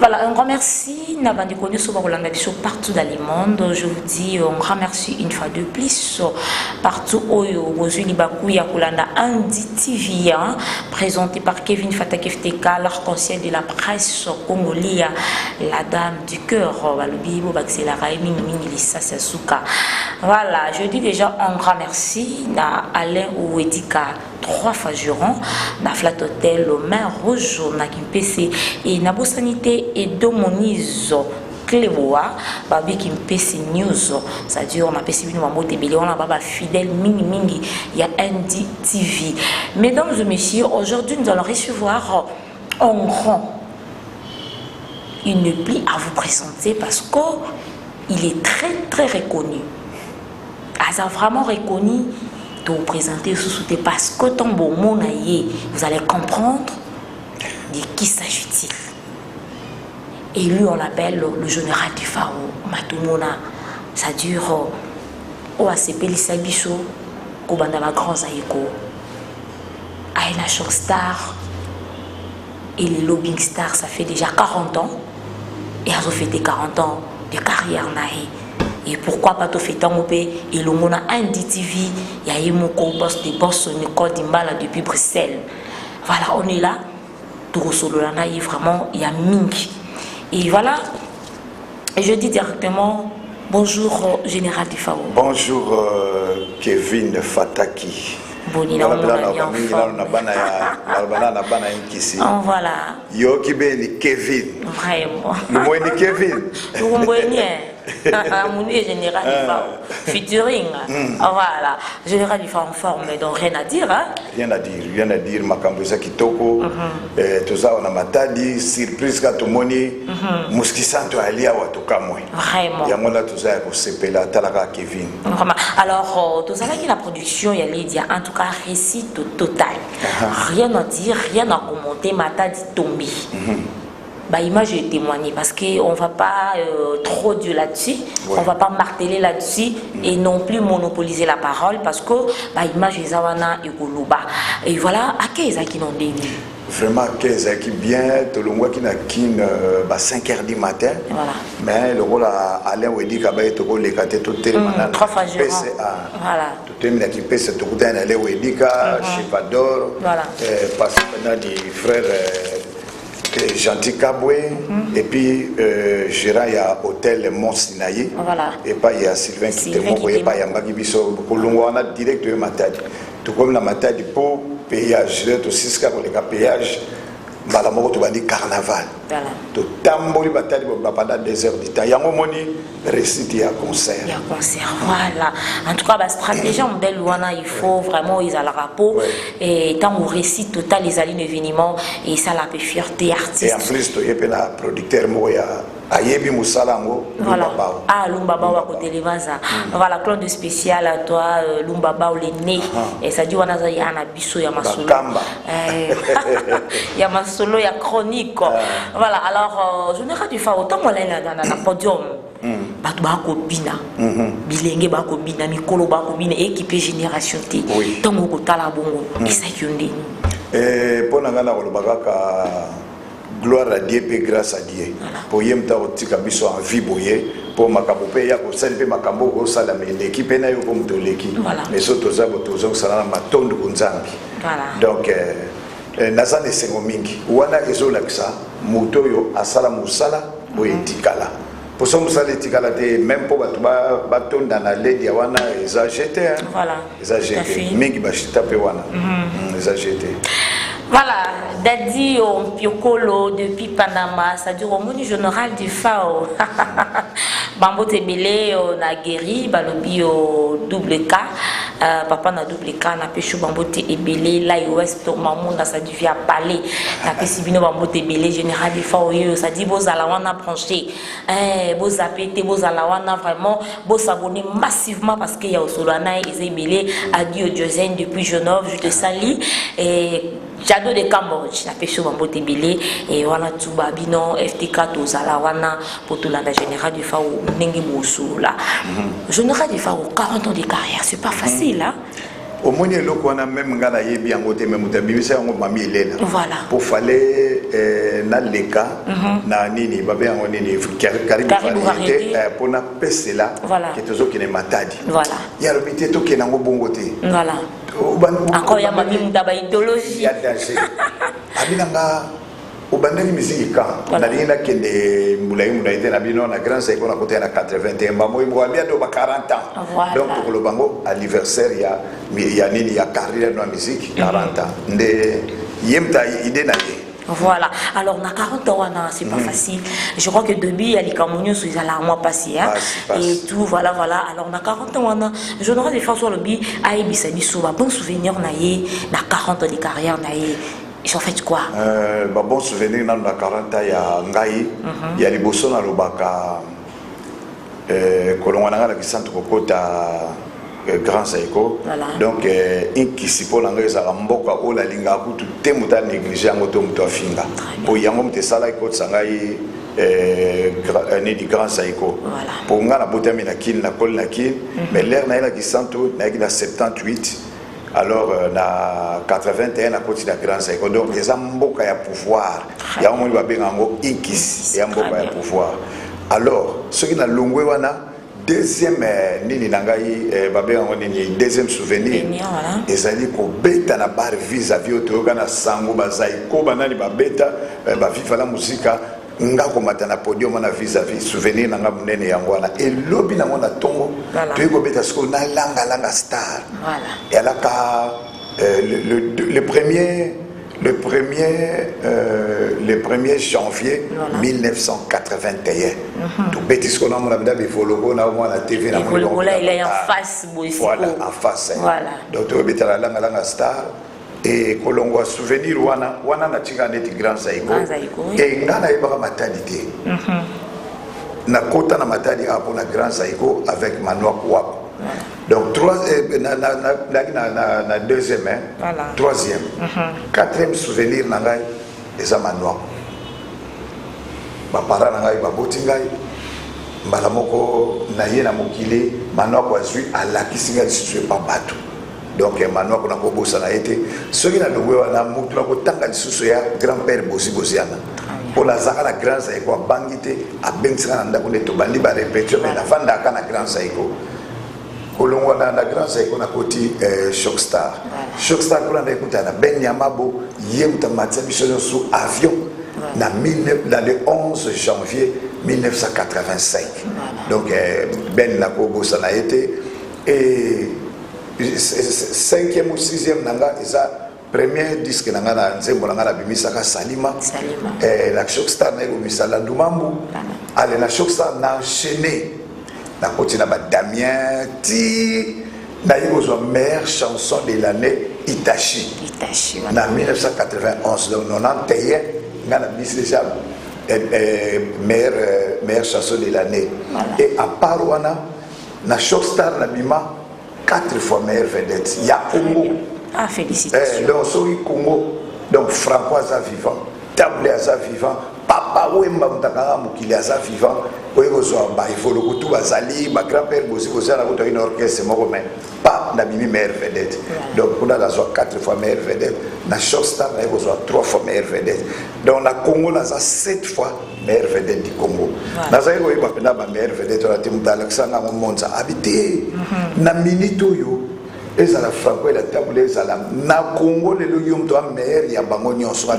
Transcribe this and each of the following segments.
Voilà, un grand merci. Nabandi connu sur partout dans le monde. Je vous dis un grand merci une fois de plus. Partout où vous êtes, Andi TV, présenté par Kevin Fatakeftek, l'arc-en-ciel de la presse congolaise, la dame du cœur. Voilà, je dis déjà un grand merci à Alain Ouedika. 3 fois durant, na Flat Hotel, le main rouge, na Kimpese et na Sanité et Domonizo Cléboa, babi Kimpese News, c'est-à-dire on a passé une maman de on a baba fidèle mingi, il y a Andi TV. Mesdames et messieurs, aujourd'hui nous allons recevoir un grand, une plie à vous présenter parce qu'il est très reconnu. Il a vraiment reconnu de vous présenter parce que ton bon mot vous allez comprendre de qui s'agit-il. Et lui on l'appelle le général du Pharaon Matumona. Ça dure au ACP Lissabiso Kobandaba Grand Zaïko Aïna Shock Star et les Lobbying Stars. Ça fait déjà 40 ans et elles ont fêté 40 ans de carrière naïe. Et pourquoi pas te faire tant et le monde a un DTV, il y a eu mon boss de boss Nicole Dimbala depuis Bruxelles. Voilà, on est là. Tout solo là, vraiment, il y a Mink. Et voilà, je dis directement bonjour Général du Fao. Bonjour Kevin Fataki. Bonina, voilà. Yo Kevin. Vraiment. Le mot est Kevin. Mon général du Fao. Featuring. Voilà. Général du Fao en forme, donc rien à dire. Hein? Rien à dire. Makambuza Kitoko. Tout ça, on a matadi, surprise quand tout le monde Mouskisanto alia ou tout cas moi. Vraiment. Il y a mon là tout ça pour s'épeler Talaka Kevin. Alors, tout ça là qui la production, il y a les en tout cas récit total. Rien à dire, rien à commenter, matadi tombé. Bah, image est témoignée parce qu'on ne va pas trop dire là-dessus, on ne va pas marteler là-dessus et non plus monopoliser la parole parce que bah, image est zawana et goloba. Et voilà, à qui est-ce qui n'ont déni? Vraiment, qu'est-ce qui bien, tout le monde qui n'a qu'une 5h du matin. Voilà. Mais le rôle à Alain Wedi Kabaye, tout le monde est tout le monde. 3 fois durant. Voilà. Tout le monde qui peut se trouver dans Alain Wedi Ka, Chipador, parce qu'on a des frères. Gentil Kaboué, et puis Gérard, il y a Hôtel Mont Sinaï, et puis il y a Sylvain qui te montre, et puis il y a Mbagi Bisso, on a direct de Matadi. Tout comme la Matadi pour péage, tout 6 cas pour les péages, Malamoro, tu vas dire carnaval. Tout tamboli Matadi pendant 2 heures du temps. Il y a un moment récit, il y a concert. Il y a concert, voilà. En tout cas, la stratégie en belle Luana, il faut vraiment, ils ont le rapport. Et tant qu'on récite total, les alliés d'événements, et ça la fait fierté artiste. Et en plus, il y a un producteur, Ayebi Moussalango, Lumbaba. Ah, Lumbaba, à côté de Vaza. Voilà, clone de spécial à toi, Lumbaba, ou les nez. Et ça dit, on a un abisso, il y a ma solo. Il y a ma solo, il y a chronique. Voilà, alors, je n'ai pas dû faire autant, moi, là, dans le podium. Bato bako bina bilenge bako bina mikolo bako bina équipe génération T tongo ko tala bongo isakionde pour nangana ko bakaka gloire à Dieu et grâce à Dieu pour yemta otika biso en vie boye pour makambo pe ya ko sali pe makambo ko sala mais l'équipe na yo comme to l'équipe mais surtout ça botozo sala na matondo kunzambi donc nazane sengo mingi wana ezolakisa moto yo asala musala boye tikala. Pour ça, vous allez dire même pour bateau dans la lait, il y a des jeté. Voilà. Des jeté. Mais qui va taper wana. Des jeté. Voilà, Daddy Piokolo depuis Panama, ça dure au monde général du FAO. Bambo Tebele, on a guéri, Balobi au double K. Papa na double K, na pécho Bambo Tebele, là, ouest, maman, ça devient parler. Na Pessibino Bambo Tebele, général du FAO, ça dit, vos alawana branché, vos apétés, vos alawana vraiment, vos s'abonner massivement parce qu'il y a au Solana et Zébélé, adieu Diosène depuis Genève, je te salue. Et Jado de Cambodge, la pêche au Bambo Tebele, et voilà tout babino, FTK, tout Zalawana, pour tout l'anda général du FAO, Nengi Moussou là. Général du FAO, 40 ans de carrière, c'est pas facile, hein? au moins le qu'on a même gana yebi en côté même mutabimisa ngo mami Elena voilà pour fallait na leka na nini babe en nini karibu variété pour na pese là qui toujours qui ne matadi voilà ya robité to qui na ngo bongote voilà encore ya mami mutaba idéologie ya danger abinanga ubandeli musique quand na lina kende mbulai mudaite na bino na grand seiko na côté na 81 bamo ibo bientôt ba 40 ans donc pour le bango anniversaire ya nini ya carrière de la musique 40 ans nde yemta idée na ye. Voilà, alors na 40 ans c'est pas facile. Je crois que depuis il y a les Camerounais sous la mois passé et tout voilà alors na 40 ans je n'aurai des fois sur le bi a ebisani souvent bon souvenir na ye na 40 ans de carrière na ye. Ils ont fait quoi? Bon souvenir dans la 40 ans, il y a les bossons à l'Obaka, Kolonga qui sont au Grand Saïko. Donc, qui s'y pour l'anglais à Mboka ou la linga, tout est mouta négligé en auto finga. Pour Yangom te sala ko sangai né du Grand Saïko. Pour nga na botamina na kin na kol na kin, mais l'air na qui sont na 78. Alors, na 81 à côté de la Grand Saïko. Donc, il y a mboka ya pouvoir. Il y a un monde qui va inkis, il y a mboka ya pouvoir. Alors, ce qui na longwe wana deuxième nini nangai babé en deuxième souvenir. Ezali ko beta na bar vis-à-vis otoka na sango bazaiko banani babeta ba viva la musika ngako matana podium na vis-à-vis souvenir nanga munene yango wana et lobi na mona tongo to ko beta sko na langa star. Voilà. Et là le 1er janvier 1981. Tout bêtis qu'on a mon abda bifologo na moi la TV na mon là il est en face voilà en face. Voilà. Donc tu bêta la langa star et kolongo souvenir wana na tinga neti Grand Saïko. Et ngana ibaka maternité. Na kota na matadi hapo na Grand Saïko avec Manoa Kouap. Donc na deuxième troisième quatrième souvenir nangai eza Manoa ba para nangai ba botingai mbala moko na ye na mokile Manoa ko azui alakisinga lisusu pa bato donc Manoa ko na ko bosa na été soki na lobwe wana mutu na ko tanga lisusu ya grand-père Bosiana pour la zaka na Grand Saïko bangite a bensika na ndako ne to bandi ba répétition mais la fanda kana Grand Saïko kolongo na Grand Saïko na koti Shockstar. Shockstar pour la écouter na Ben Yamabo yemta matza biso sous avion dans le 11 janvier 1985. Donc Ben Nakobo ça a été et 5e ou 6e nanga eza premier disque nanga na nzembo nanga na bimisaka Salima. Et la Shockstar na ko misala Ndumambu. Allez la Shockstar na enchaîné na côté na Damien ti na yo meilleure chanson de l'année Itachi na 1991 donc 91 ngana bis déjà meilleure chanson de l'année et à part wana na Shockstar na bima 4 fois meilleure vedette ya Congo félicitations donc soki Congo donc Francois vivant Table aza vivant Papa Wemba mtakanga mukili aza vivant oyo zo ba ifolo kutu bazali ba grand-père Bosiana ko une orchestre moko mais pas na bimi meilleure vedette donc kuna la 4 fois meilleure vedette na Shockstar na ko 3 fois meilleure vedette donc na Congo na 7 fois meilleure vedette du Congo na za ko iba na ba meilleure vedette la timu d'Alexandre Monza habité na minito yo ezala franco la table ezala na Congo le yom to meilleur ya bango nyonso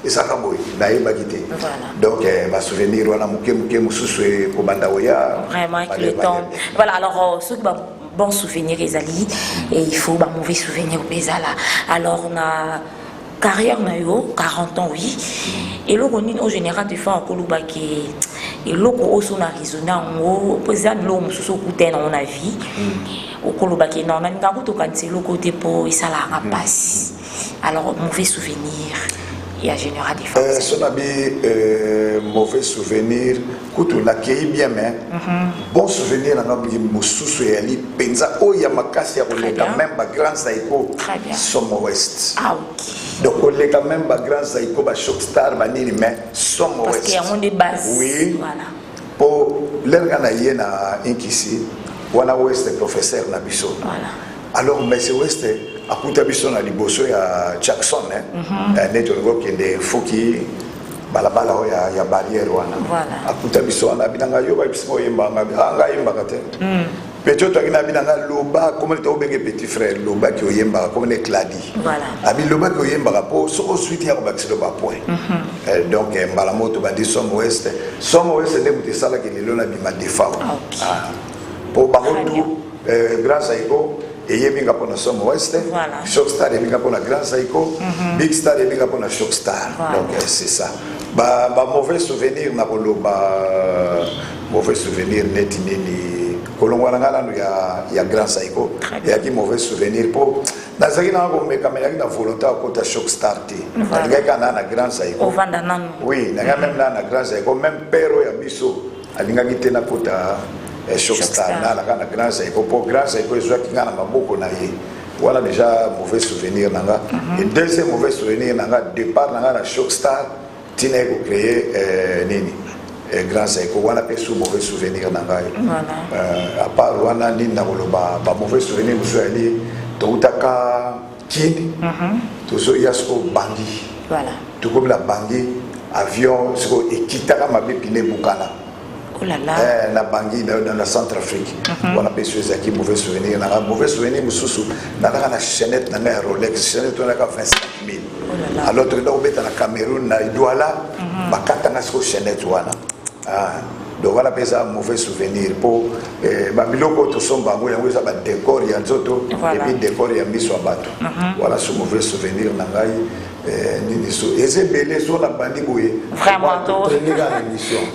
et ça ramboy na ebakité donc ma souvenir wana muke mususu ko banda oya vraiment avec le temps voilà alors ce bon souvenir ezali et il faut ba mauvais souvenir bezala alors on a carrière na yo 40 ans oui et le en général des fois en koluba qui et loko oso na raisonna ngo poza lo mususu kutena on a vie au koluba qui non na ngango to kanse loko te po isala nga passe alors mauvais souvenir. Il y a général des femmes. Mauvais souvenir, quand on accueille bien, mais bon souvenir, on a Moussoussou et Ali Penza, oh Yamakasi, on est quand même Grand Saïko, Somme Ouest. Ah, ok. Donc on est quand même Grand Saïko, Shockstar, Manili, mais Somme Ouest. Parce qu'il y a des bases. Oui. Voilà. Pour l'Erganaïen à Inkisi, on a Ouest professeur Nabiso. Voilà. alors mais West akuta biso na liboso ya Jackson neto ngo kende foki balabala ya barrière wana akuta biso wana binanga yo ba biso yemba nga yemba kate Petit toi qui n'a bien loba comme le tobenge petit frère loba qui oyemba comme les cladi abi loba qui oyemba pour so suite ya ba le ba point donc mbalamoto ba di Somme Ouest de muté sala que le lona bima defa pour baroto grand saiko et yebinga pour Somme Ouest Shockstar yebinga pour grand saiko Big Star yebinga pour Shockstar donc c'est ça ba mauvais souvenir na loba mauvais souvenir net nini kolongwana ya grand saiko et qui mauvais souvenir pour nazaki na ko meka mais na volonté à côté Shockstar té ngaka na grand saiko oui na même na grand saiko même père ya biso alingaki té na kota Shockstar na la grand saiko pour grand saiko ezwaki ngana maboko na ye voilà déjà mauvais souvenir nanga et deuxième mauvais souvenir nanga départ nanga na Shockstar tiné ko créer nini grand saiko wana pe sous mauvais souvenir na ngai à part wana ni na koloba ba mauvais souvenir muso ali to utaka kindi to so yasko bangi to comme la bangi avion so ekitaka mabe pine bukana oh là là na bangi dans la Centrafrique wana pe sous aki mauvais souvenir na mauvais souvenir mususu na na chaînette na Rolex chaînette na ka 25 000 alors to do beta na Cameroun na Douala bakata na so chaînette wana donc voilà un mauvais souvenir pour Babiloko to somba ngo yango ça ba décor ya nzoto et puis décor ya miso abato voilà ce mauvais souvenir na ngai nini so ezebele so na bandi boye vraiment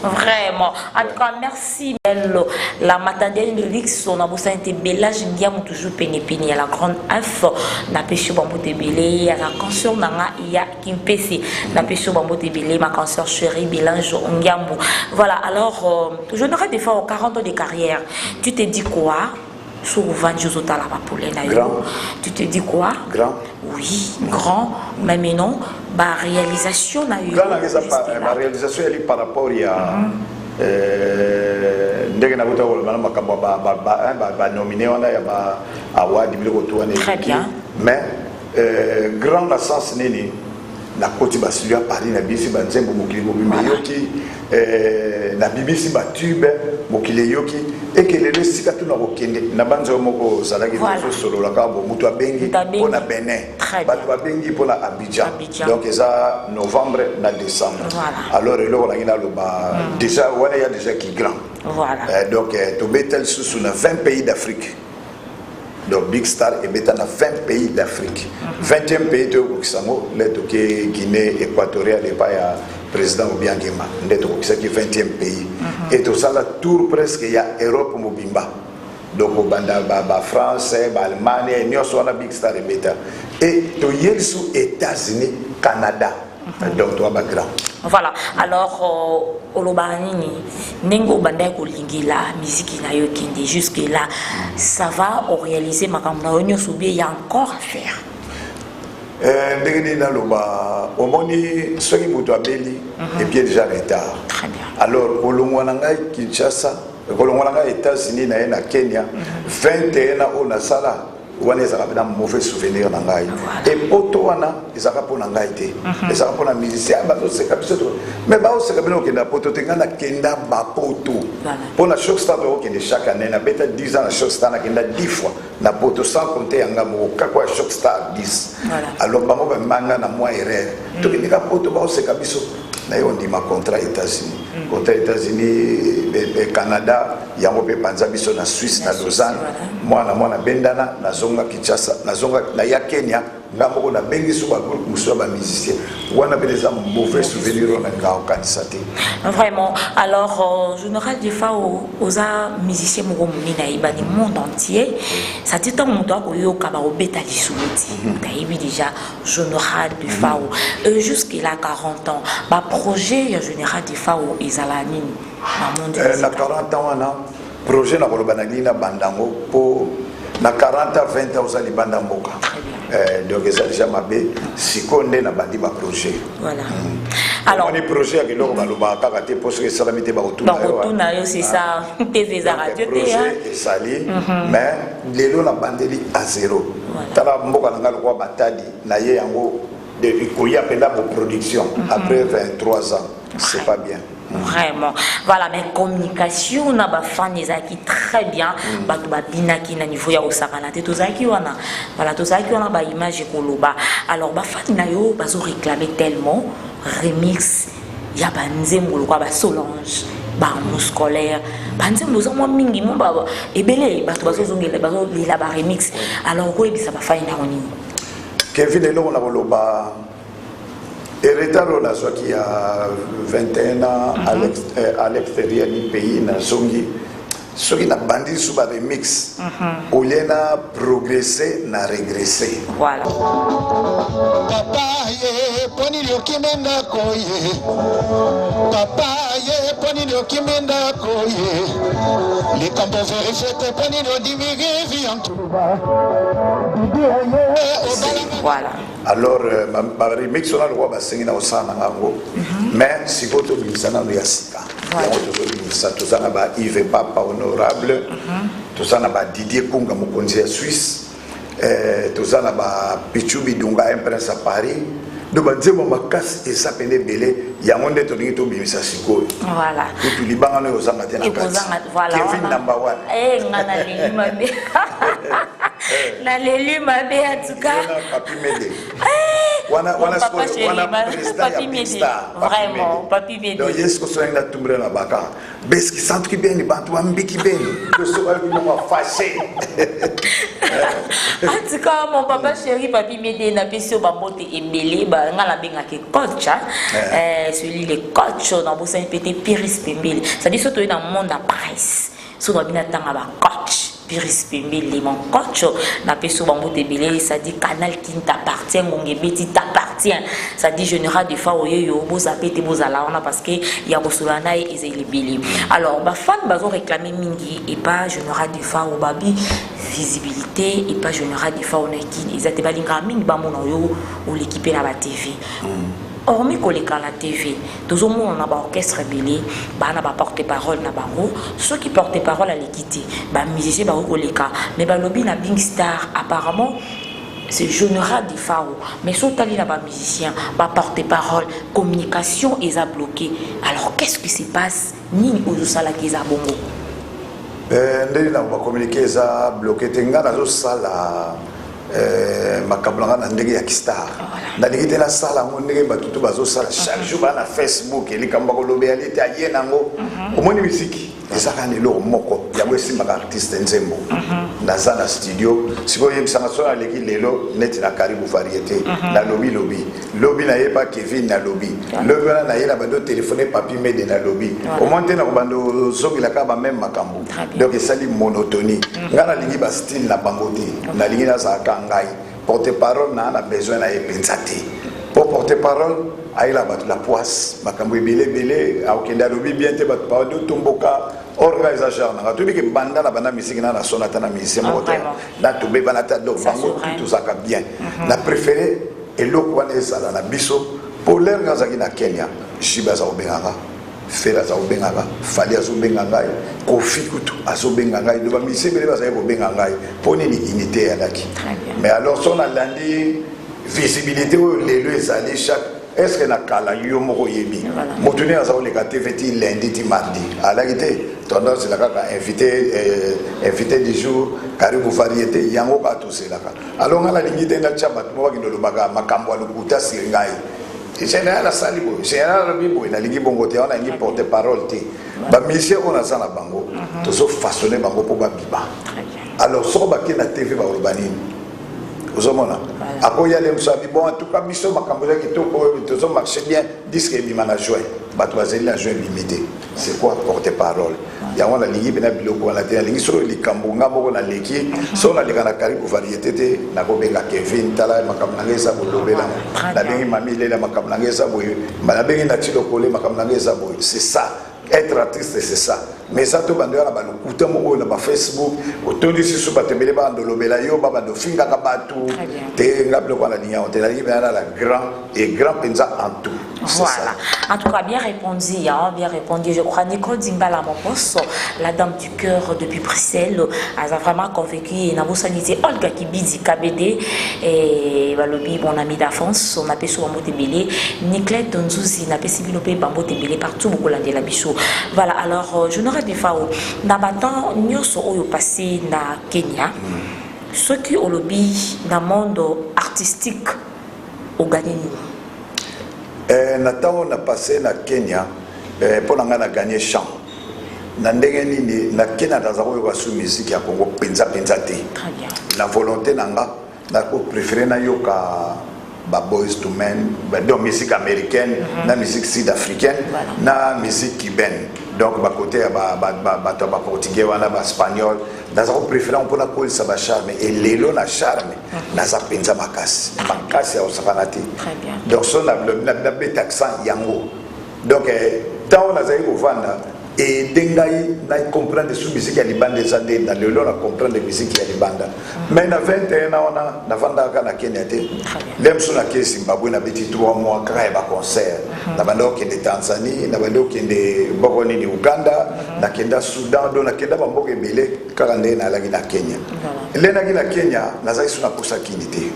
vraiment en tout cas merci bello la matadelle de Lix on a besoin de belage ndiamu toujours pene à la grande F na péché bambo te belé ya la cancer nanga ya kimpesi na péché bambo te belé ma cancer chérie belange ndiamu voilà alors je n'aurais des fois aux 40 ans de carrière tu te dis quoi sur Vanjuzota la Papolena tu te dis quoi grand oui grand mais non ma réalisation n'a eu ma réalisation elle est par rapport à ndenge na kuta wala makambo ba nominé on a ba award biloko to ane très bien mais grand la sens nini na koti basilia Paris na bisi ba nzembo mokili mobimbi yoki na bibisi ba tube mokili yoki et que le sika to na kokende na banzo moko zalaki so solo la ka bo mutu abengi pona Benin ba to abengi pona Abidjan donc ça novembre na décembre alors le on a ina lo ba déjà on a déjà qui grand voilà donc to betel sous na 20 pays d'Afrique. Donc Big Star et beta na 20 pays d'Afrique. 20e pays de Okisango, le toke Guinée équatoriale et pas ya président Obiangema. Ndeto Okisaki 20e pays. Et tout ça la tour presque il y a Europe mobimba. Donc au banda ba France, ba Allemagne, nous sommes Big Star et beta. Et to yelsu États-Unis, Canada. Donc toi background. Voilà, alors Olobanini, Nengo Bandai Kolingila, musique na yo kindi jusque là, ça va au réaliser ma campagne soubi il y a encore à faire. Ndenge na loba omoni soki muto abeli et puis déjà retard. Très bien. Alors kolongwana ngai Kinshasa, kolongwana ngai États-Unis na Kenya, 21 ans on a sala. Wana ezaka na mauvais souvenir na ngai et poto wana ezaka pona ngai te ezaka pona musicien bazo seka biso mais ba oseka bino kenda poto tengana kenda ba poto pona Shockstar to kende chaque année na beta 10 ans na Shockstar na kenda 10 fois na poto sans compter yanga mo kakwa Shockstar 10 alors bango ba manga na moi erreur to kenda poto ba oseka biso na yo ndima contrat États-Unis contrat États-Unis et Canada yango pe panza biso na Suisse na Lausanne mwana bendana na zonga Kinshasa na zonga na ya Kenya ngamoko na bengi so ba groupe muso ba musicien wana be des mauvais souvenirs on a ngao kanisate vraiment alors je n'aurai des fois aux musiciens mongomuni na ibani monde entier ça dit tant moto ko yo ka ba obeta lisuluti tayibi déjà je n'aurai des fois jusqu'à la 40 ans ba projet je n'aurai des fois ezalani na monde na 40 ans wana projet na kolobanali na bandango po na 40 à 20 ans aux banda mboka donc ça déjà mabé sikonde na bandi ba projet voilà Alors, on est projet avec l'homme à l'obaka kate pour que ça la mette barotou c'est ça TV za radio projet et sali mais les lots la bandeli à zéro tala mboka na ngalo kwa batadi na ye yango de koya penda pour production après 23 ans c'est pas bien. Vraiment. Voilà, mais communication na ba fan ezaki très bien. Ba to ba binaki na niveau ya osakana te tozaki wana. Voilà, tozaki wana ba image koloba. Alors ba fan na yo bazo réclamer tellement remix ya banzembo lokwa ba Solange, ba muscolaire, banzembo zo mo mingi mo ba ebele ba to bazo zongela bazo lila ba remix. Alors ko ebisa ba fan na oni. Kevin Elo na koloba Eretaro na soit qui a 21 ans à l'extérieur du pays na songi ce qui n'a bandi sous ba remix au lieu na progresser na régresser. Voilà. Papa ye poni lo kimenda koye. Papa ye poni lo kimenda koye. Les campos vérifiés poni lo dimigé viantuba. Voilà. Alors ma remix on a le droit ba singi na osana ngango mais si votre bilisana no yasika yango tozobimisa tozana ba Yves Papa honorable tozana ba Didier Kunga mokonzi ya Suisse tozana ba Pichubi Dunga un prince à Paris do ba nzemo makasi esapene belé yango nde tolingi tobimisa sikoyo Voilà. tout libanga no ozanga te na kati voilà. Kevin number 1 ngana leli mabe. Na leli mabe en tout cas. Papi Médé. Wana président ya Big Star. Vraiment, Papi Médé. Donc yes ko soinga tumbre na baka. Beski centre ki beni bantu ambiki beni. Que ce soit nous va fâché. En tout cas, mon papa chéri Papi Médé na peso ba bote ebele ba ngala benga ke coach celui le coach na bossa pété Piris Pembele. Ça dit surtout dans le monde de la presse. Sur la bina tanga ba coach Piris Pembele mon coach na peso ba bote ebele ça dit canal qui t'appartient ngongebeti t'appartient. Ça dit général de fa oyo boza pété boza la on parce que ya bosolana et ezeli. Alors ba fan bazo réclamer mingi et pas général de fa o babi visibilité et pas général de fa on qui ils étaient balinga mingi ba mona yo ou l'équipe na ba TV. Hormis qu'on les la TV, tout le monde a un orchestre belé, on a un porte-parole na bango, ceux qui portent parole à l'équité, bah musicien bah au mais bah lobby na Big Star apparemment c'est général des FAO, mais surtout les là musiciens, bah porte-parole, communication ils a bloqué. Alors qu'est-ce qui se passe ni aux sala qui a bongo? Ndeli na ba communiquer ça bloqué tenga na zo sala makablanga na ndenge ya Kistar na ndenge la sala ngo ndenge batutu bazo sala chaque jour na Facebook eli kamba ko lobe ali ta yena ngo omoni misiki ezaka ni lo moko ya bwesimba artiste nzembo na zana studio siko yebisanga so aleki lelo net na karibu variété na lobby na yeba Kevin na lobby na yela bado téléphoner Papi Médé na lobby au monte na bando zogi la ka ba même makambo donc esali monotonie ngana lingi ba style na bangote na lingi na za ngai porte-parole na besoin na epenzate pour porte-parole aila bat la poisse makambo belé au kenda lobi bien te bat pa do tomboka organisation na to bi ke banda na bana musique na sonata na musicien moteur na to be bana ta do bango tout ça ka bien la préféré et lokwane sala na biso pour l'air ngazaki na Kenya shiba za obenganga fela za obenganga fali azo benganga kofi kutu azo benganga do ba musicien bele ba za benganga poni ni unité ya daki mais alors son a landi visibilité ou les lieux aller chaque est-ce que na kala yo moko yebi motuni aza ole ka TV ti lundi ti mardi ala gite tendance la ka invité du jour karibu variété yango ka to c'est là alors ngala lingite na chaba mo ba kindolo baga makambo alukuta siringai général salibo général bibo na lingi bongo te ona ngi porte parole te ba mission on a ça na bango to so façonner bango pour ba biba alors so ba ki na TV ba urbanine Ozomona. Après il y a les msabi bon en tout cas mission makambo ya kitoko to marché bien disque bima na juin. Batwazeli la juin limité. C'est quoi porte-parole? Ya wana lingi bina biloko wana te lingi so likambo ngabo na leki so na likana karibu variété te na ko benga Kevin tala makambo ngeza bolobela. Na bengi mami lela makambo ngeza boye. Na bengi na tilo kole makambo ngeza boye. C'est ça. Être artiste c'est ça. Mais ça tout bando ya ba lokuta moko na ba Facebook otondi sisu batebele ba ndolobela yo ba do finga ka batu te ngablo kwa la linya on te la libéra la grand et grand penza en tout Voilà. En tout cas, bien répondu, hein, bien répondu. Je crois Nicole Dimbala Mopos, la dame du cœur depuis Bruxelles, elle a vraiment convaincu. Et dans sanité, Olga Kibidi KBD et Balobi, mon ami d'enfance, on appelle souvent Motebele, Niclette Donzouzi, on appelle Sibilope Bambotebele partout, beaucoup la bichou. Voilà. Alors, je n'aurais pas fait. Nabatant, nous sommes passé na Kenya. Ceux qui ont lobby dans le monde artistique au gagné. Nathan a passé na Kenya pour na gagné chant. Na ndenge nini na Kenya dans la musique ya Congo penza te. Très bien. La volonté nanga na ko préférer na yoka ba boys to men, ba de musique américaine, na musique sud-africaine, na musique cubaine. Donc ba côté ba portugais wana ba espagnol, dans la préférer on peut la coller ça ba charme et lelo na charme, na za penza makasi. Makasi ya osafanati. Très bien. Donc son na bet accent yango. Donc tant on a zaï vanda et dengai na comprendre sous musique ya libanda des années dans le long na comprendre musique ya libanda. Mais na 21 ans on na vanda ka na Kenya te. Lem so na ke Zimbabwe na biti 3 mois ka ba concert. Na bando ke de Tanzanie, na bando ke de Bogoni ni Uganda, na kenda Sudan, do na kenda ba mboke belé ka ndé na la na Kenya. Lena na Kenya na zaï so na posa kinité.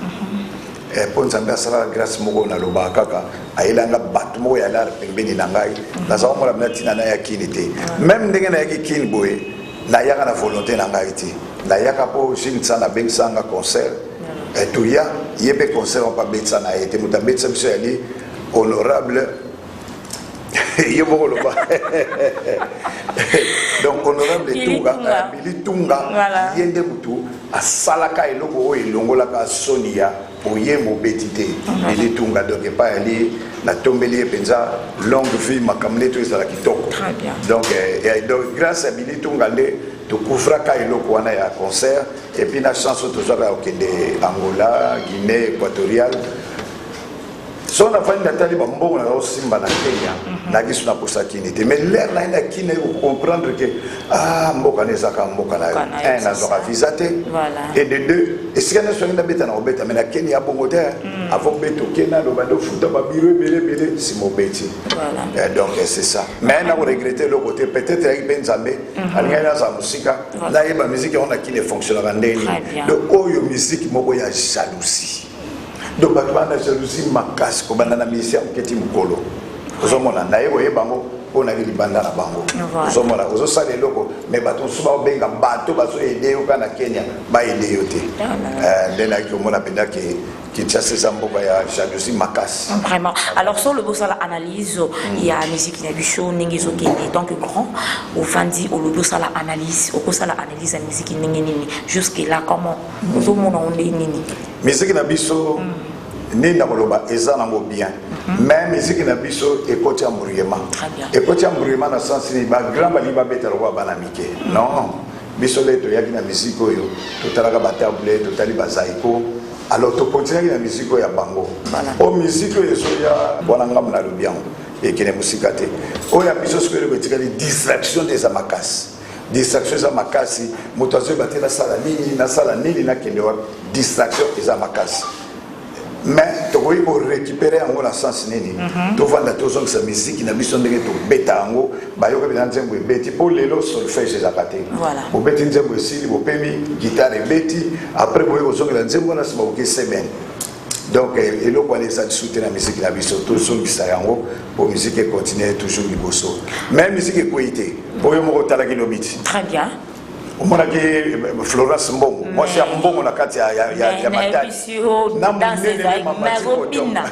Pour nzambe asala grâce moko na loba kaka ayelanga bato moko ya lar pembeni na ngai naza komona bina tina na ya kini te même ndenge na yaki kini boye na yaka na volonté na ngai te na yaka po jinsa na bengsanga concert tuya yebe concert on pa betsa na ete muta betsa biso yali honorable yebo loba donc honorable Tunga Billy Tunga yende mutu asalaka eloko o elongola ka Sonia oye mo betité Billy Tunga donc pas ali la tombeli penza longue vie makamle to ezala kitoko. Très bien. Donc grâce à Billy Tunga to couvra ka eloko wana ya concert et puis la chanson to zaka okende Angola, Guinée équatoriale. Son afin d'atteindre le bon aussi na Kenya, na gisu na posa kinité. Mais l'air là na kine pour comprendre que mboka nezaka mboka na na zoka visité. Et de deux, et si kana soki na beta na obeta mais na Kenya bongo terre avant beto kena lo bando futa ba biro belé si mo beti. Voilà. Donc c'est ça. Mais na regretter le côté peut-être avec Benzambe, alinga na sa musique, na yeba musique on a qui ne fonctionne pas ndeni. Donc oyo musique moko ya jalousie. Donc batwana jalousie makasi ko banda na mission keti mukolo ozomona na yebo yebango pona li banda na bango ozomona ozosala eloko mais bato suba obenga bato bazo aider yo kana Kenya ba aider yo te ndena ki omona penda ki chasse ça mboka ya jalousie makasi vraiment. Alors sur le boss la analyse il y a musique na bicho ningi zo kende tant que grand au fandi au boss la analyse au boss la analyse la musique ningi nini jusque là comment ozomona on est nini musique na biso ni na koloba eza nango bien mais musique na biso ekoti ya mburiema ekoti ya mburiema na sens ni ba grand bali ba betero ba banamike non biso leto yaki na musique oyo totalaka ba table totali ba zaiko alors to continuer na musique ya bango o musique oyo so ya wana ngam na lubian et kene musika te o ya biso ce que le tikali distraction des amakasi distraction za makasi moto azo batela sala nini na kende wa distraction eza makasi mais to koyi pour récupérer en la sens nini to vanda to zong sa musique na biso ndenge to beta ngo bayoka bina nzembo ebeti pour lelo solfège za kate bo beti nzembo esili bo pemi guitare ebeti après boye ko zong la nzembo na sima ko semaine. Donc eloko ali sa soutenir la musique na biso to zong sa yango pour musique continuer toujours liboso même musique ekoité boyo moko talaki lobiti. Très bien. Omonaki Florence Mbongo moi c'est Mbongo na kati ya matali na munene na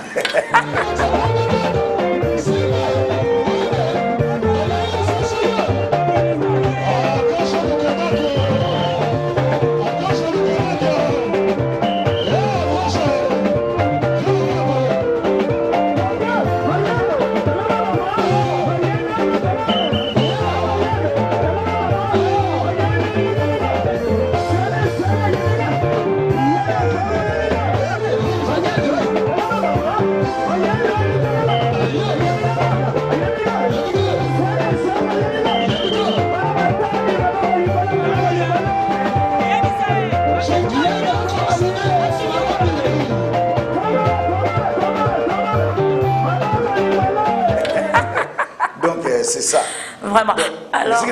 Donc c'est ça. Vraiment. Alors,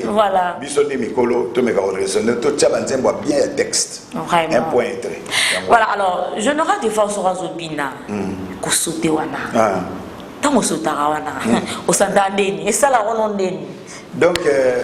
voilà. Bien texte. Vraiment. Un point très. Voilà, alors, je n'aurai des fois sur Azobina, Kosote wana. Tant au Sotarawana, au Sandandeni, et ça la Ronondeni. Donc,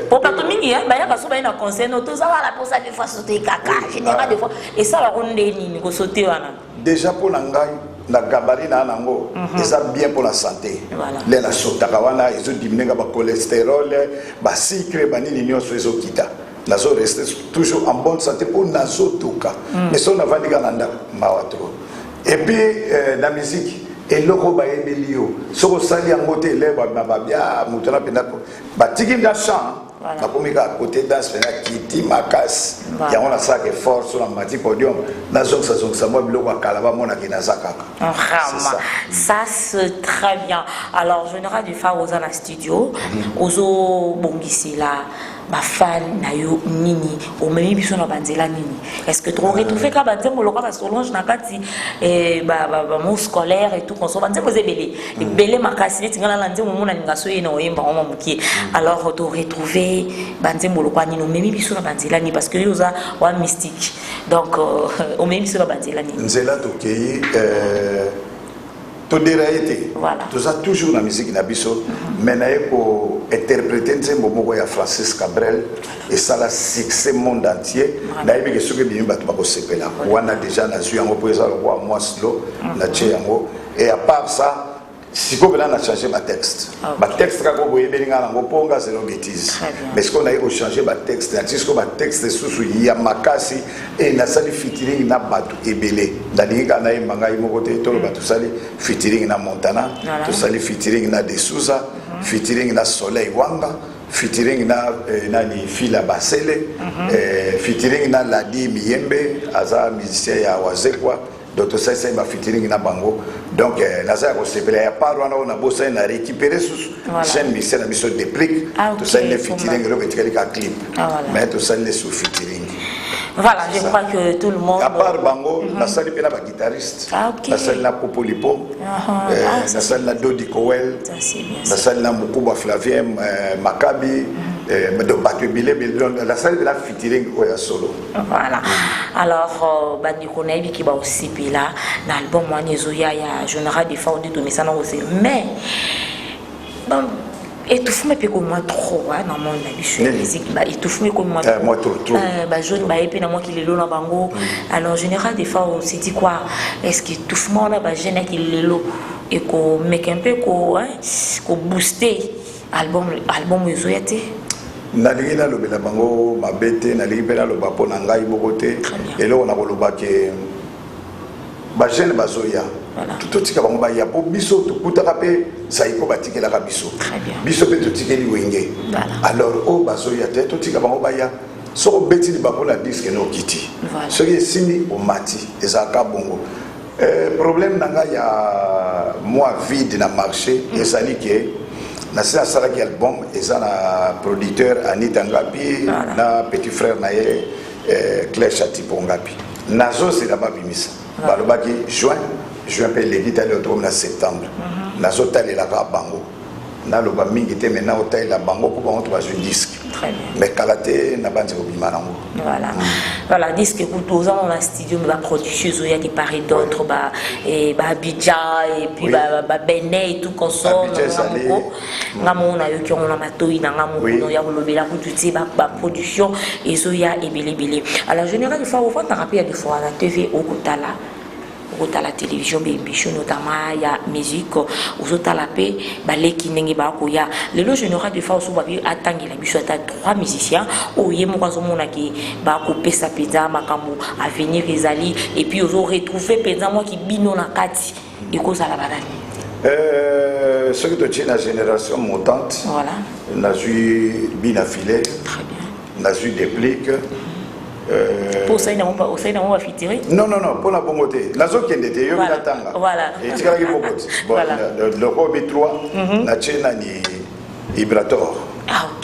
pour pas tout mini, il y a un conseil, tout ça, voilà, pour ça, des fois, sauter caca, général, des fois, et ça la Ronondeni, Kosote wana. Déjà pour l'angai, la gabarit na nango, et ça bien pour la santé. Voilà. Les la sotakawana, ils ont diminué le cholestérol, le sucre, bani l'union sur les okita. Nazo reste toujours en bonne santé pour nazo tuka. Mais ça on a vendu gananda mawatro. Et puis la musique. Et le roba est belio. Soko sali en côté les babia, mutana penako. Batiki na chant. La première à côté dans ce qui makas. Il y a on ça qui est fort sur la matière podium. Nazo ça moi bilo wa kalaba mona ki nazaka. Ça c'est très bien. Alors je n'aurai du phare aux en studio. Ozo bongisi là. Ma fan na yo nini o memi biso na banzela nini est-ce que trop retrouver ka banzembo loka ba Solange na kati mon scolaire et tout qu'on so banzembo zebele belé makasi neti ngala na nzembo mona ninga so yena oyemba o mamuki alors to retrouver banzembo loka nini o memi biso na banzela ni parce que yoza wa mystique donc o memi biso na banzela nini nzela to kei to déraillé voilà tout ça toujours la musique na biso mais na ko interpréter nzembo moko ya Francis Cabrel et ça la succès monde entier na yebi que ce que bien bato ba ko sepela wana déjà na zu yango pour ça le roi moi slow na che yango et à part ça si ko bela na changer ma texte ba texte ka ko boye belinga na ngoponga c'est une bêtise mais ce qu'on a eu changer ba texte na tisco ba texte susu ya makasi et na sali featuring na bato ebele ndalinga na imanga imoko te to bato sali featuring na Montana to sali featuring na De Souza featuring na Soleil Wanga featuring na nani Fila Basele featuring na Ladi Miyembe aza musicien ya Wazekwa donc ça c'est ma featuring na bango donc naza ko sepela ya parwa na ona bossa na récupérer sous chaîne mixer na biso déplique tout ça les featuring rebetikali ka clip mais tout ça les sous featuring. Voilà, je crois que tout le monde. À part Bango, la salle est la guitariste. La salle la Popolipo, la salle la Dodi Kowel, la salle la Mukuba Flavien, Maccabi, la salle de la featuring solo. Voilà. Alors, Bandi Konaïbi qui va aussi là, l'album Wanezoya, je n'aurai des fois de mes aussi. Mais, et tout fou mais comme moi trop dans mon musique et tout fou mais comme moi trop bah jaune bah et puis dans moi qui les lo na bango alors général des fois on s'est dit quoi est-ce que tout fou moi là bah jeune qui les lo et qu'on make un peu qu'on booster album Zoyate nalingi na lobela bango mabete nalingi pena loba pona ngai bokote et là on a loba que ba jeune bazoya tout tika bango ba ya po biso to kutaka pe saiko batikela ka biso biso pe to tikeli wenge alors o bazoya te to tika bango ba ya so beti li bango na disque no kiti so ye sini o mati ezaka bongo problème nanga ya moi vide na marché ezali ke na sala sala ki album ezana producteur Anita Ngapi na petit frère na ye Claire Chatipo Ngapi nazo c'est là-bas bimisa balobaki juin pe les l'Italie au na septembre nazo tali la bango na loba mingi te maintenant au taille la bango pour on trouve un disque très bien mais kalaté na banzi ko bimanango voilà disque écoute aux ans dans studio mais la production Zoya qui paraît d'autres et Abidjan et puis Benet et tout consort ngamo na yo ki on na matoi na ngamo no ya lobela ku tuti ba production et Zoya et belé alors général il faut voir ta rapide des fois à la TV au Kotala à la télévision notamment il y a musique aux autres la paix baleki ndenge ba ko ya lelo général de fois so ba bi atangi la biso ata 3 musiciens o yemo kwa zomona ki ba ko pesa peza makambo à venir ezali et puis aux retrouver peza moi qui bino na kati et ko ça la banani ce que tu la génération montante voilà n'a eu bien affilé très bien n'a eu déplique pour ça, on va fittirer. Non, pour la bonne côté. La zone qui était, il y a voilà. Et tu as le Robi 3, la chaîne Ibrator. Ah, ok.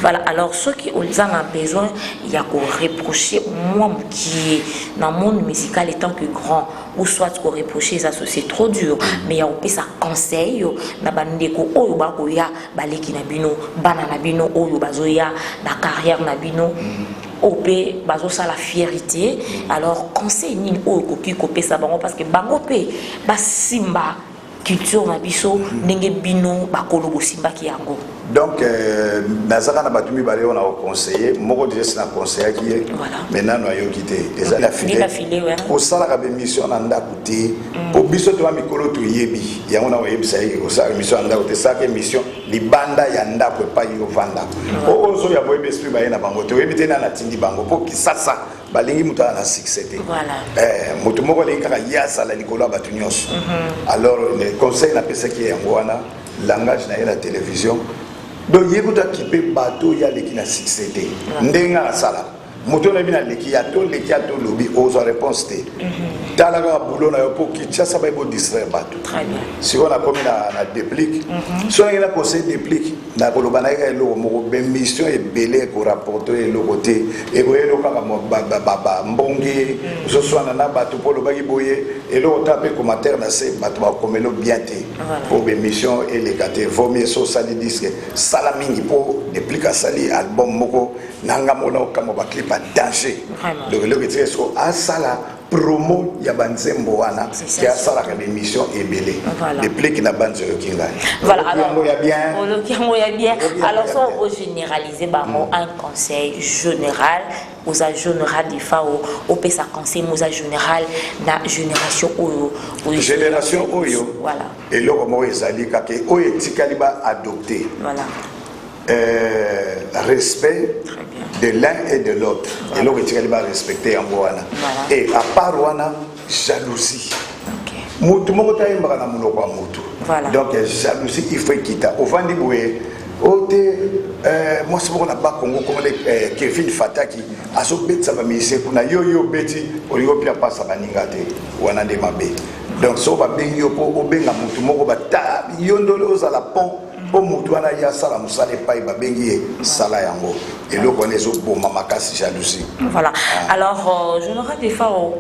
Voilà, alors ceux qui ont besoin, il y a qu'on reprocher moi qui est dans le monde musical étant que grand, ou soit qu'on reprocher ça c'est trop dur, mais il y a aussi ça conseil na bandeko oyo bakoya baleki na bino bana na bino oyo bazoya na carrière na bino opé bazo ça la fierté. Alors conseil ni oyo koki kopé ça bango parce que bango pe basimba culture na biso ndenge bino bakolo bosimba ki yango. Donc nazaka na batumi bale on a conseillé moko déjà na conseiller qui est maintenant noyo quitté eza la filé ko sala ka mission na ndakuti po biso to mikolo to yebi yango na yebisa yi ko sala mission na ndakuti ça que mission libanda ya ndako pa yo vanda o ozo ya boye esprit ba na bango to yebite na tindi bango po kisasa balingi mutu na succès. Voilà. Mutu moko lingi ka ya sala likolo ba tunyos. Alors le conseil na pesa ki yango wana langage na la télévision. Donc il y a qui peut bateau il y a les qui n'a succès ndenga sala moto na bina leki ya to lobby aux réponses té talaga boulot na pour qui ça va être distraire bateau. Très bien. Si on a commis na déplique soit il a conseil déplique na kolobana ka lo mo ben mission et belé ko rapporter le côté et boye lo kaka baba mbongi so soit na bateau pour le bagi boye et lo taper commentaire na c'est bateau ba komelo bien té pour ben mission et les caté vomir so sali disque salamingi pour déplique sali album moko nanga mona kama ba clip danger. Donc le que c'est so asala promo ya banzembo wana qui a sala ka émission et belé les plaies qui na banze kinga. Voilà, alors bien. Alors ça on peut généraliser un conseil général aux général des FAO au pesa conseil aux général na génération oyo génération oyo voilà et là comment ezali ka ke oyo tikaliba adopté voilà respect de l'un et de l'autre. Et l'autre tu vas respecter en Wana. Et à part Wana, jalousie. Mutu moko ta yemba na munoko wa mutu. Donc jalousie il faut quitter. Au vandi boye ote moi c'est pour na ba Congo comme Kevin Fataki aso betsa ba mise kuna yo beti oligo pia pasa baninga te wana de mabe. Donc so ba bengi yo po obenga mutu moko ba ta yondolo za la pont. Pour Moutouana, il y a ça, la moussa n'est pas bengi sala yango. Et le connaît au bon mamakasi jalousie. Voilà. Alors, je n'aurai des fois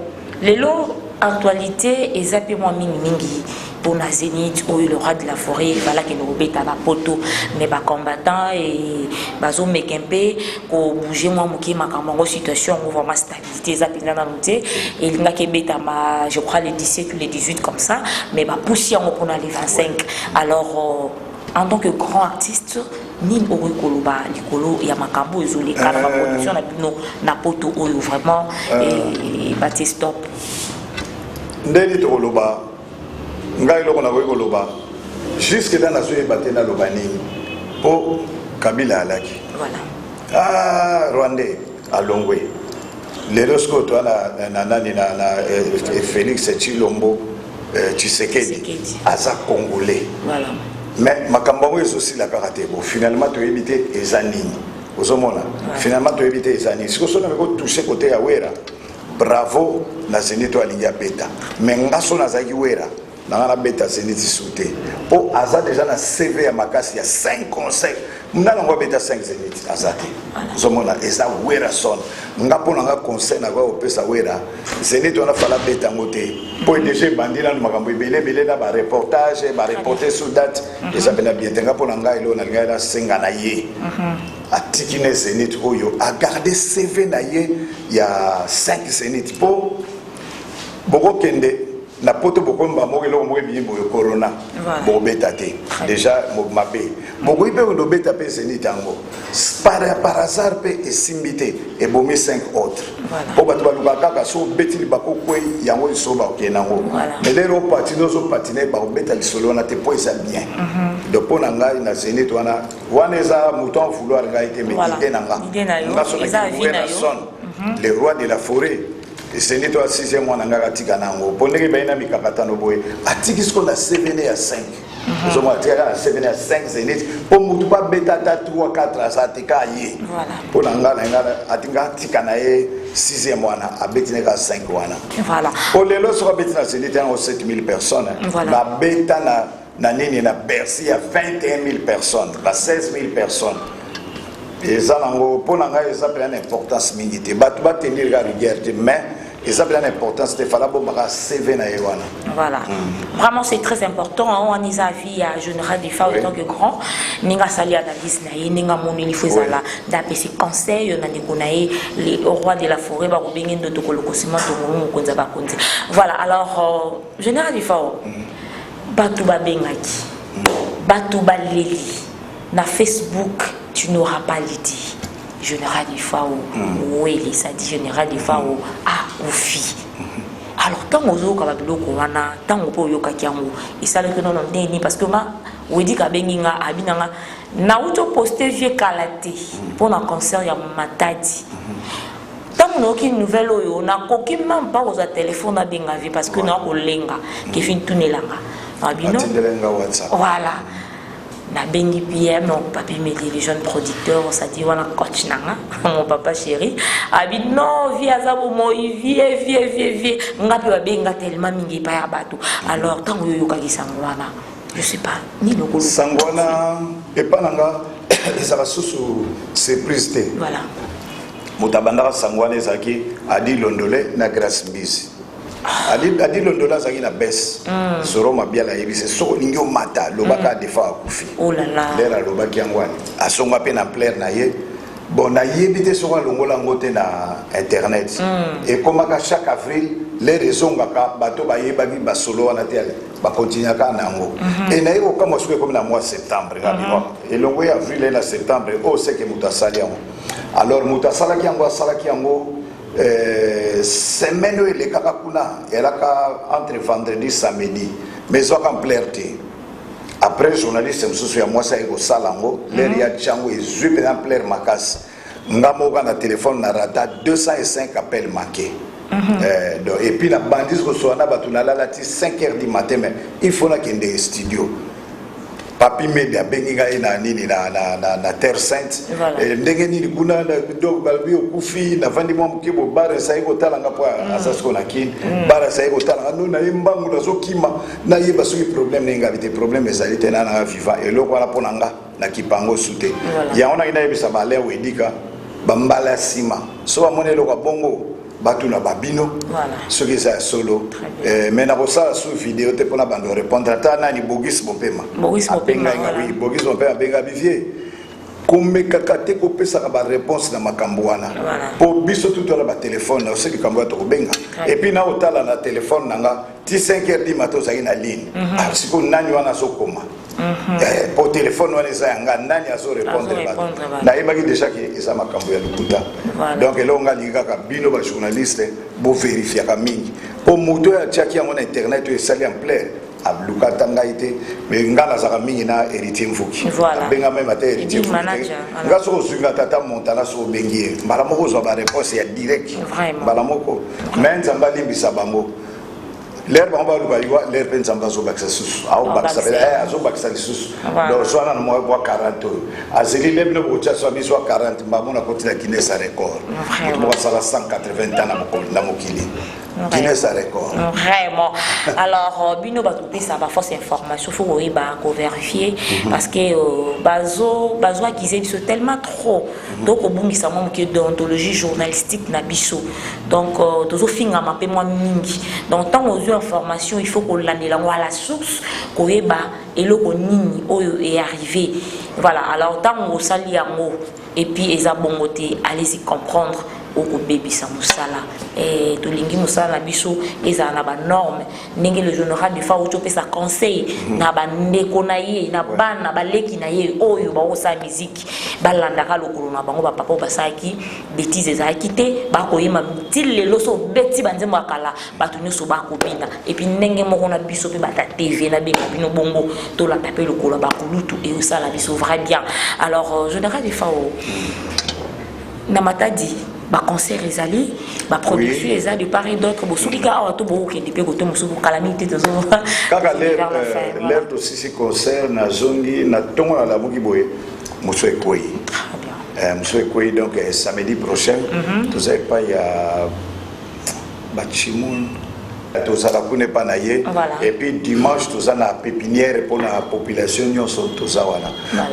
les lots actualité et zappé moi mingi pour la Zénith ou le roi de la forêt, voilà qui nous rebête à la poteau, mais bas combattants et bazo mekempe pour bouger moi mouki ma camarade situation où vraiment stabilité zappé dans la route et il n'a qu'à bête à ma je crois les 17 ou les 18 comme ça, mais bah pousser en pour les 25. Alors en tant que grand artiste, ni au Koloba, Nicolo, Yamakambo, Zolé, la production na poto oyo vraiment et bâti stop. Ndeli to Koloba, ngai lo kona Koloba, jusque dans la soirée batté na Lobani, pour Kabila Alaki. Voilà. Ah Rwandais à Longwe. Les Rosco toi na Félix Tshilombo, Tshisekedi, Aza Congolais. Voilà. Mais Makambo est aussi la karaté. Finalement, tu as évité les années. Finalement, tu as évité les années. Si vous avez touché côté Awera, bravo, na Zénith Alinga Beta. Mais Ngasso Nazaki Wera, na Beta Zénith Souté. Pour Aza déjà na CV à Makasi, il y a 5 conseils. Nous avons Beta 5 Zénith Azati. Zomona, Eza Wera son. Ngapo na conseil na au Pesa Wera. Zénith on a fait la Beta Moté. Pour déjà bandira no makambo belé na ba reportage ba reporter sur date et ça bena bien tenga pour nanga ilo na ngala senga na ye atikine Zénith oyo a garder CV na ye il y a 5 Zénith pour boko kende na poto boko mba mo elo mo bi bo corona bo betaté déjà mo mabé boko ipe do beta pe Zénith yango par hasard pe esimbité et bomi 5 autres pour battre le bagage sur beti bako kwe yango so ba kenango mais les ro patino so patiner ba beta li solo na te po ça bien donc pour nanga na Zénith wana eza mouton vouloir ga été mais idée nanga les rois de la forêt c'est n'est pas 6e mois nanga tika nango pondeke baina mikakatano boy atiki ce qu'on a 7 à 5 nous avons tiré à 7 à 5 Zénith pour mutu pas beta 3 4 à ça tika yé pour nanga atinga tika na 6e mois na abetina ka 5 wana voilà pour les lots sur betina Zénith en 7000 personnes ba beta na Nanini na Bercy, il y a 21 000 personnes, 16 000 personnes. Et ça, pour nous, ça a une importance minute. Tu vas tenir la rigueur, mais ça a une importance. Il faut que CV na yewana. Voilà. Vraiment, c'est très important. On a vu à Général des FAO en tant que grand. Ninga sali analyse na ye, ninga moni li fezala. D'après ses conseils, on a dit les rois de la forêt, ba robingen de tokoloko sima to mo konza ba konzi. Voilà. Alors, Général des FAO, batu ba bengaki, batu ba leli na Facebook. Tu n'auras pas l'idée. Général du FAO, oui, ça dit Général du FAO, ah, ou fille. Alors, tant que vous avez tant que vous avez et ça le non non parce que ma oui dit qu'abenginga abinanga na auto posté vieux kalaté pour un concert ya matadi. Tant que nous avons une nouvelle on a aucun même pas aux téléphones à benga parce que nous avons lenga qui fait tourner langa. Abino. Voilà. Na bengi PM mon papi met les jeunes producteurs on s'est dit voilà coach nanga mon papa chéri abi non vie azabo moi vie ngapi ba benga tellement mingi pa ya bato alors tant que yo kaki sangwana je sais pas ni lokolo sangwana et pas nanga ça va sous surprise té voilà mutabanda sangwana ezaki adi londolé na grâce bis adi londola zaki na baisse soro mabiala yebise soko ningi o mata lobaka defa akufi oh là là lera lobaki yangwani asonga pe na plaire na ye bon na yebite soko longola ngote na internet et comme chaque avril les raisons ngaka bato ba yebaki ba solo wana te ba continuer ka nango et na yeko comme je comme na mois septembre et longo ya avril et na septembre oh c'est que mutasali yango alors mutasala ki yango semaine où il est entre vendredi et samedi, mais en plairté. Après, journaliste, je moi, ça est au salango, l'air y a Django et je vais en plaire ma casse. Ngamo na téléphone na rata 205 appels manqués. Et puis la bandit reçoit na batuna la 5h du matin, mais il faut na qu'il y ait des studios. Papi media benginga ina nini na terre sainte ndenge nini kuna dog balbi okufi na vandi mo mkibo bare sa iko talanga po asasko na kin bare sa iko talanga no na imbangu na zokima na yeba so problème ninga vite problème ezali tena na viva et loko ala ponanga na kipango sute ya ona ina yebisa bale wedika bambala sima so amone loko bongo batu na babino ce qui est solo mais na bossa sous vidéo te pona bando répondre ata nani bogis bopema oui bogis bopema benga bivier comme kakate ko pesa ka ba réponse na makambo wana po biso tout na ba téléphone na ce qui kambo to benga et puis na otala na téléphone nanga ti 5h du matin za ina ligne siko nani wana sokoma pour téléphone wana za nga nani azo répondre na yebaki déjà que ça makambo ya lukuta donc elonga linga ka bino ba journaliste bo vérifier ka mingi po moto ya tchaki en internet et sali en plein abluka tangaite mais ngana za mingi na héritier mfuki benga même ate héritier mfuki nga so zunga tata montana so bengi mbala moko zo ba réponse ya direct mbala moko mais nzamba limbisa bango l'air on va le voir l'air pense en bas au bac sus au bac ça fait azo bac sus donc soit na mo bois 40 azeli lebno bocha so mi so 40 mbamo na continue Guinness record mo sala 180 ans na mokili Guinness record vraiment alors bino ba tout ça va force information faut oui ba ko vérifier parce que bazo accusé biso tellement trop donc au bungisa mo ke déontologie journalistique na biso donc tozo finga mapé moi mingi donc tant aux information il faut qu'on l'annule à la source qu'on ait bas et le nini est arrivé voilà alors tant on s'allie en haut et puis ils ont bon côté allez-y comprendre au bébé ça musala et tout lingi musala biso ils ont la norme n'engé le général du fa auto sa conseil na ba ndeko na ye na bana ba leki na ye oyo ba osa musique balandaka lokolo na bango ba papa ba saki bêtises za quitté ba ko yema til le loso beti banze mwakala ba tunyo so ba ko bina et puis n'engé moko na biso pe ba ta TV na benga bino bongo to la taper lokolo ba kulutu et osala biso vrai bien alors général du fa na matadi ba concert les alliés ba production les a de part et d'autre bo soki ka ato bo ke depuis côté musu bo calamité de zo kaka l'air de sisi concert na zongi na tongo na la boki boye musu ekoi musu ekoi donc samedi prochain tout ça pas il y a Bachimoun Tout ça n'est pas naïe. Et puis dimanche, tout ça na pépinière pour la population, nous sommes tout ça.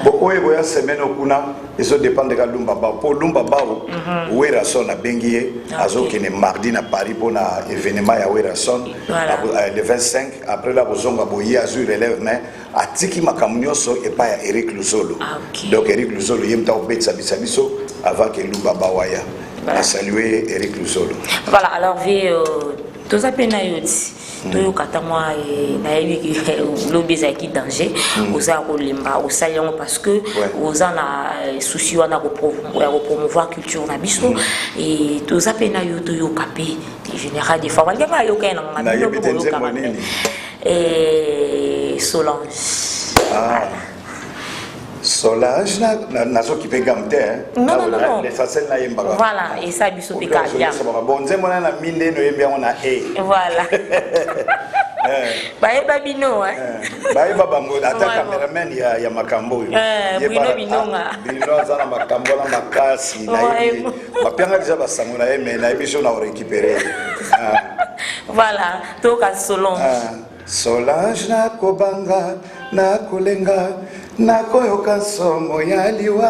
Bon, oui, oui, semaine au kuna, et ça dépend de Lumba Bao. Pour Lumba Bao, où est la sonne à Benguier, à ce qui est mardi à Paris pour l'événement à Werason, le 25. Après la boson à Boyer, à Zure, élève, mais à Tiki Makamnioso et pas à Eric Luzolo. Donc Eric Luzolo, il y a un peu de Sabisabiso avant que Lumba Bao aille. À saluer Eric Luzolo. Voilà, alors, tout ça peut tout katama et naïvi l'obésité qui danger aux arolimba aux saillants parce que aux en a souci on a promouvoir culture na biso et tout ça peut naïo tout yo capé général des fois il y a yo quand on et Solange. Solange n'a pas qui peut gamter. Non. Les facettes n'a pas. Voilà, et ça, bisou pika bien. Bon, on a la mine, on a et. Voilà. Baye babino, hein. Baye babamo, attaque caméraman, il y a Makambo. Bruno Binonga. Bruno Zana Makambo, la Makasi, ma père déjà va s'amuler, mais la émission a récupéré. Voilà, toka Solange. Solange na kobanga na kolenga na koyoka somo ya liwa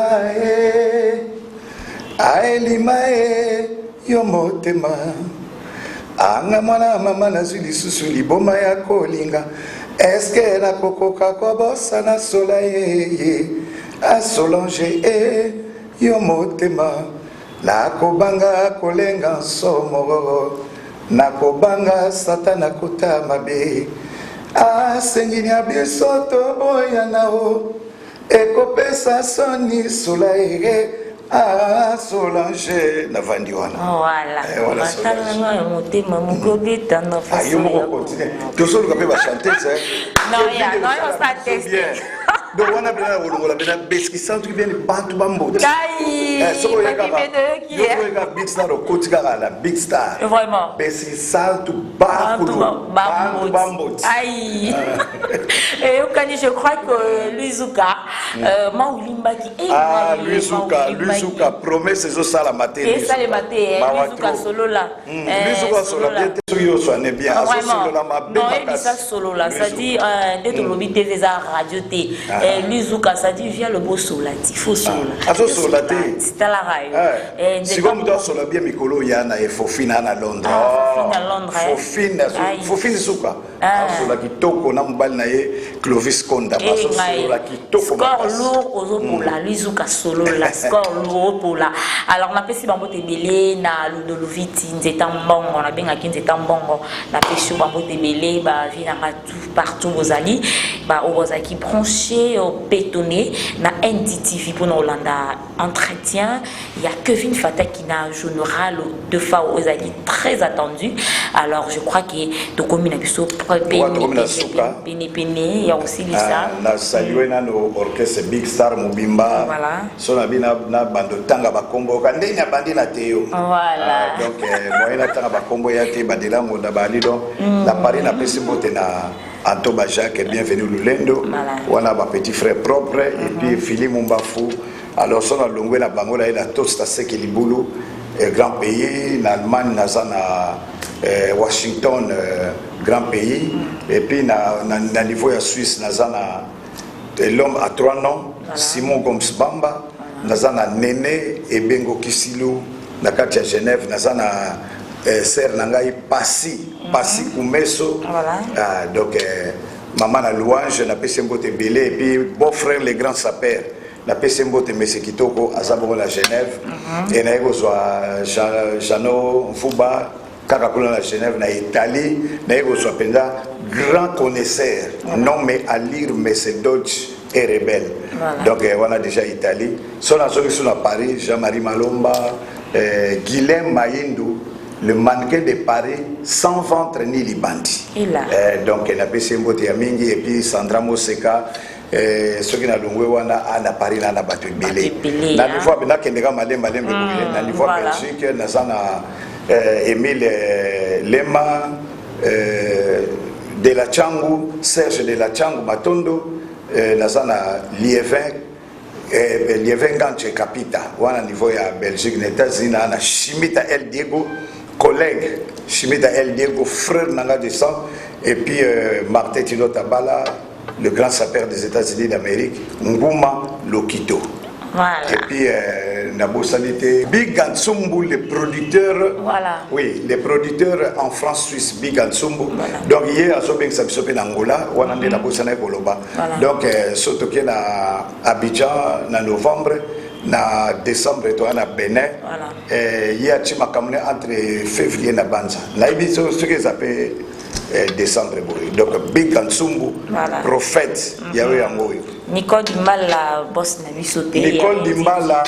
aelima yo motema anga mwana mama na zwi lisusu liboma ya kolinga eske na kokoka kobosa na sola ye a Solange yo motema na kobanga kolenga somo na kobanga satana kota mabe asengini abiso to boya nao ekopesa soni solaire a Solange na vandiwana. Voilà. Matala no motema mukobeta na façon. Ayo mo continuer. Tout seul ka pe ba chanter ça. Non, on ça tester. Donc on a bien on a beski centre bien bantu bambo. Kai. So ya ka big star au Kotika la big star. Vraiment. Beski salto bantu bambo. Aïe. Et je crois que Luizuka Maulimba qui Luizuka promet ces os à la matinée. Et ça les maté Luizuka solo là. Luizuka solo bien yo soné bien. Solo là ma bien. Non, ça solo là, ça dit dès ton lobby TV ça radio T. Luizuka ça dit via le beau solati, faux sola. Ah so solati. C'est à la raille. Si comme toi sola bien mikolo yana e fofina na Londres. Fofina suka. Sola kitoko na mbali na ye Clovis Konda parce sola kitoko. Score lourd aux pour la Luizuka solo la score lourd pour la. Alors on a pesi bambo te belé na Ludoloviti nzeta mbongo na benga ki nzeta mbongo na pesi bambo te belé ba vina tout partout aux ali ba ozaki branché au bétonné na NDTV pour Hollanda entretien il y a Kevin Fata qui n'a général deux fois aux ali très attendu alors je crois que de commune biso Béné il y a aussi Lisa na salué na no orchestre Big Star Mobimba voilà sona bina na bando tanga bakombo kandeni ya bandi na teo voilà donc moyena tanga bakombo ya te badela ngonda bali donc la Paris na pesi bote na Antoba Jacques bienvenue Lulendo on a ma petit frère propre et puis Philippe Mumbafu alors sona longwe na bango la tosta seki libulu grand pays en Allemagne na Washington grand pays et puis na niveau ya Suisse na l'homme à trois noms Simon Gomsbamba na Nene et Bengo Kisilu na kati ya Genève na sœur nangai Pasi Kumeso donc maman na louange na pesembo te belé et puis beau frère les grands sapeurs na pesembo te mesekitoko azabo la Genève et na ekozwa Jano Mfuba kaka kuna na Genève na Italie na ekozwa penza grand connaisseur non mais à lire mais c'est Dodge et rebelle donc on a déjà Italie son sur à Paris Jean-Marie Malomba Guilhem Mayindou le mannequin de Paris sans ventre ni libandi donc na pesembo te mingi et puis Sandra Moseka ce qui na longwe wana na Paris na bato belé na niveau na kendeka malemba na niveau Belgique na sana Émile Lema de la Changu Serge de la Changu Matondo na sana Lievin Ganche Capita wana niveau ya Belgique na États-Unis na Chimita El Diego collègue Chimita El Diego, frère Nanga de sang, et puis Martin Tino Tabala, le grand sapeur des États-Unis d'Amérique, Nguma Lokito. Voilà. Et puis Nabo Sanité, Big Gansumbu, les producteurs. Voilà. Oui, les producteurs en France, Suisse, Big Gansumbu. Voilà. Donc hier, à Sobeng Sabisopé Angola, on a Nabo Sanay Koloba. Donc surtout qu'il y a Abidjan en novembre. Na décembre to na Bénin il y a tima kamne entre février na banza là il ce que ça peut décembre donc Big Gansumbu prophète yawe yango Nicole Dimbala boss na bisoté Nicole Dimbala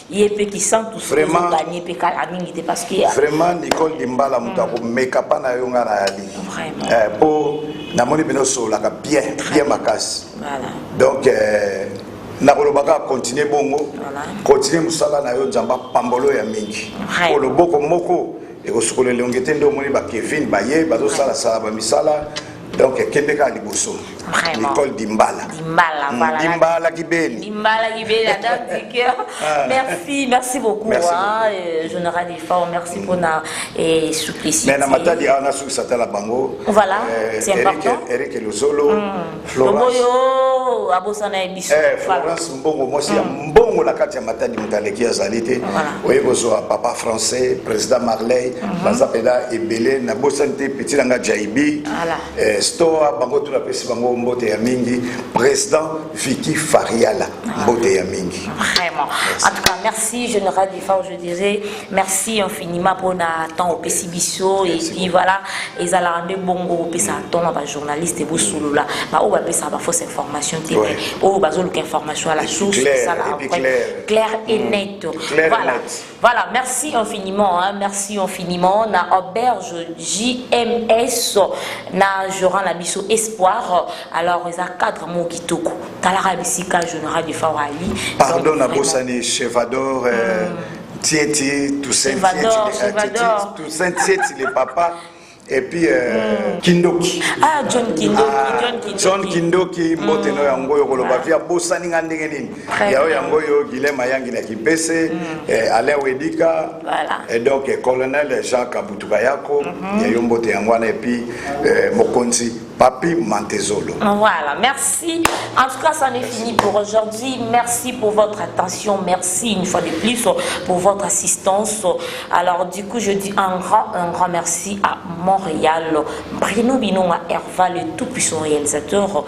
yépe qui sent tout ça vraiment gagner pe kala mingi parce que vraiment Nicole Dimbala mutako makeup na yo ngara ali vraiment pour na moni bino so la bien makasi voilà donc nakolobaka continuer bongo continuer musala na yo nzamba pambolo ya mingi ko loboko moko e ko sukole longete ndo moni ba Kevin baye bazo sala sala ba misala donc kendeka liboso Nicole Dimbala voilà Dimbala Kibeli merci beaucoup général Ifao merci pour na supplicité mais na matadi ana su satala bango voilà c'est important Eric Lozolo Florence abosana ebiso Florence Mbongo moi c'est Mbongo la kati ya matadi mutaleki azalite oye bozo papa français président Marley bazapela ebele na bosante petit langa Jaibi Stoa bango tout la pesi bango mbote ya mingi président Vicky Fariala mbote ya mingi vraiment en tout cas merci général Ifao je dirais merci infiniment pour na temps au pesibiso et puis voilà ils allaient rendre bongo pesa temps ba journaliste et bosulula ba o ba pesa ba fausse information oh bazo information à la source ça clair et net voilà merci infiniment merci infiniment na auberge JMS na Joran la biso espoir alors ils a cadre mo kitoko talara bisika général de Fawali pardon na bosani Chevador Tieti tout saint Tieti les papas et puis Kindoki John Kindoki mboteno yango yo koloba via bosani ngandenge nini yao yango yo Guilema yangi na kipese Alain Wedika et donc colonel Jean Kabutukayako ya yo mbote yango na et puis Mokonzi Papi Mantezolo. Voilà, merci. En tout cas, ça n'est fini pour aujourd'hui. Merci pour votre attention. Merci une fois de plus pour votre assistance. Alors, du coup, je dis un grand merci à Montréal. Bruno Binonga Herva, le tout-puissant réalisateur.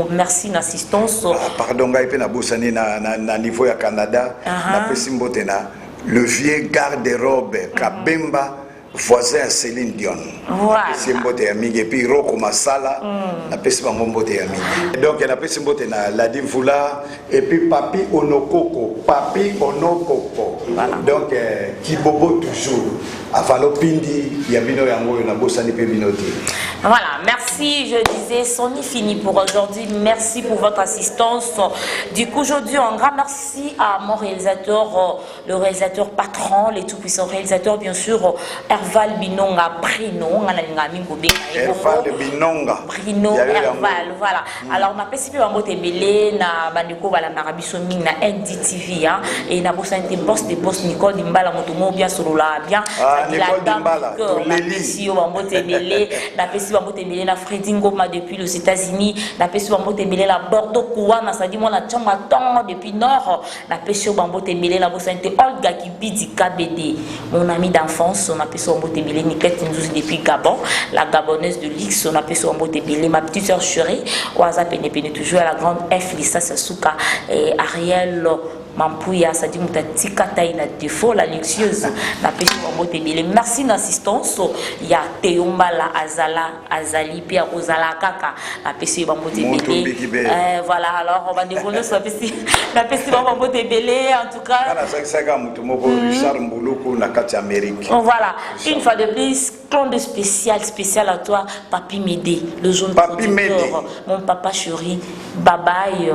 Merci d'assistance. Pardon, na niveau ya Canada. Le vieux garde-robe Kabemba. Voisin à Céline Dion. Voilà. Et puis Roko Masala, na pesi bango mbote ya mingi. Donc na pesi mbote na Ladi Vula et puis Papi Onokoko. Donc Kibobo toujours. Avalo Pindi, Yabino Yango na bosani pe binoti. Voilà, merci, je disais, c'en est fini pour aujourd'hui. Merci pour votre assistance. Du coup, aujourd'hui, un grand merci à mon réalisateur, le réalisateur patron, les tout-puissants réalisateurs, bien sûr, Herval Binonga, Brino, Herval Binonga. Brino, Herval, voilà. Alors, on a participé à Mote Belé, na Bandeko, la Marabisomi, na NDTV, et na bossa été boss de boss Nicole Dimbala, Motomo, bien sur la bien. Nicole Dimbala, na na Freddy Ngoma depuis les États-Unis, na peso bambo tembele la Bordeaux Kouana, ça dit moi la chamba tong depuis nord, na peso bambo tembele la bosante Olga Kibidi KBD, mon ami d'enfance, on a peso bambo tembele Niket Nzouzi depuis Gabon, la gabonaise de l'X, on a peso bambo tembele ma petite sœur chérie, Oaza Pene toujours à la grande F Lisa Sasuka et Ariel Mampouya, ça dit Moutatika Taïna défaut, la luxueuse, la pêche en motébile. Merci d'assistance. Il y a Théombala, Azali, Pia Ozala Kaka, la pêche en motébile. Voilà, alors on va dévoiler sur la pêche en motébile. En tout cas, voilà, une fois de plus, ton de spécial à toi, Papi Médé, le jeune producteur, mon papa chéri, bye bye.